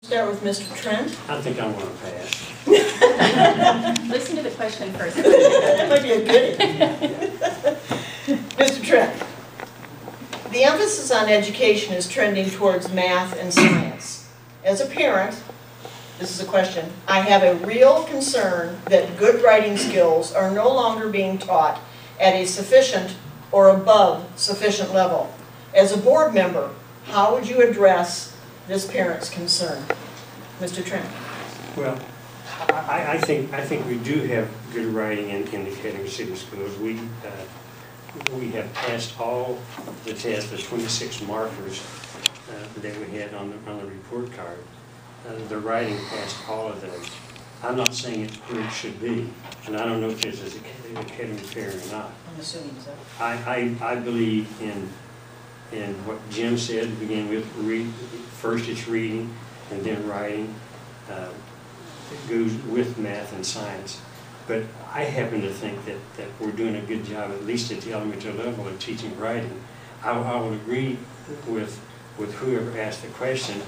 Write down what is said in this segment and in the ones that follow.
Start with Mr. Trent. I think I'm going to pass. Listen to the question first. That might be a goodie. Mr. Trent, the emphasis on education is trending towards math and science. As a parent, this is a question, I have a real concern that good writing skills are no longer being taught at a sufficient or above sufficient level. As a board member, how would you address this parent's concern? Mr. Trent. Well, I think we do have good writing in the Kettering City Schools. We have passed all the tests, the 26 markers that we had on the report card. The writing passed all of those. I'm not saying it's where it should be, and I don't know if this is a Kettering fair or not. I'm assuming so. I believe in what Jim said to begin with. First it's reading and then writing. It goes with math and science. But I happen to think that we're doing a good job, at least at the elementary level, of teaching writing. I would agree with whoever asked the question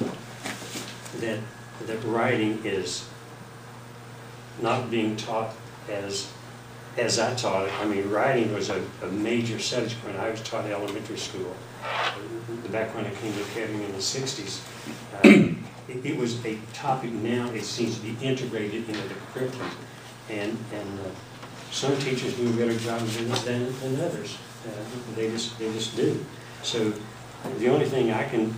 that writing is not being taught as I taught it. I mean, writing was a major subject when I was taught in elementary school. Back when I came to Kettering in the 60s, it was a topic. Now it seems to be integrated into the curriculum, and some teachers do a better job than others. They just do. So the only thing I can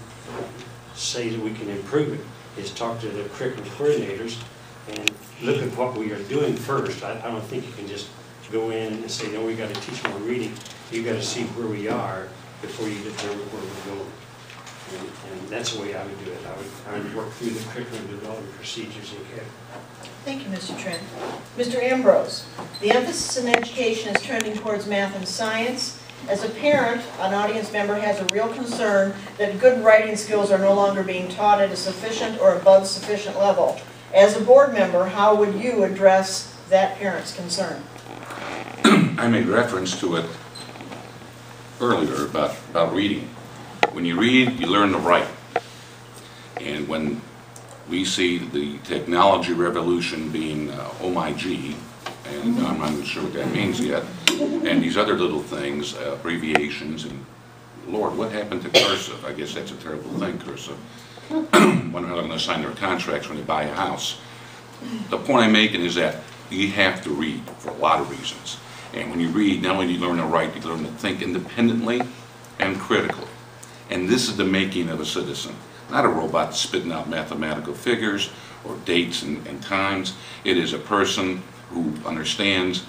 say that we can improve it is talk to the curriculum coordinators and look at what we are doing first. I don't think you can just go in and say, no, we got to teach more reading. You got to see where we are before you determine where we're going. And that's the way I would do it. I would work through the curriculum development procedures in Kettering. Thank you, Mr. Trent. Mr. Ambrose, the emphasis in education is trending towards math and science. As a parent, an audience member has a real concern that good writing skills are no longer being taught at a sufficient or above sufficient level. As a board member, how would you address that parent's concern? I made reference to it earlier about reading. When you read, you learn to write. And when we see the technology revolution being oh my gee, and I'm not even sure what that means yet, and these other little things, abbreviations, and Lord, what happened to cursive? I guess that's a terrible thing, cursive. When they're going to sign their contracts when they buy a house. The point I'm making is that you have to read for a lot of reasons. And when you read, not only do you learn to write, you learn to think independently and critically. And this is the making of a citizen. Not a robot spitting out mathematical figures or dates and times. It is a person who understands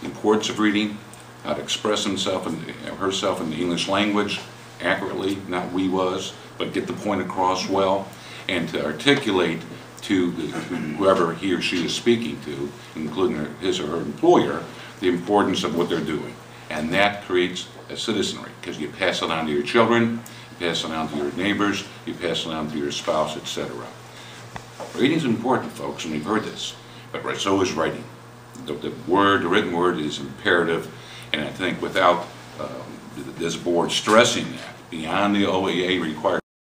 the importance of reading, how to express himself and herself in the English language accurately, not we was, but get the point across well, and to articulate to whoever he or she is speaking to, including his or her employer, the importance of what they're doing. And that creates a citizenry, because you pass it on to your children, you pass it on to your neighbors, you pass it on to your spouse, etc. Reading is important, folks, and we've heard this, but so is writing. The written word is imperative, and I think without this board stressing that, beyond the OEA requirements,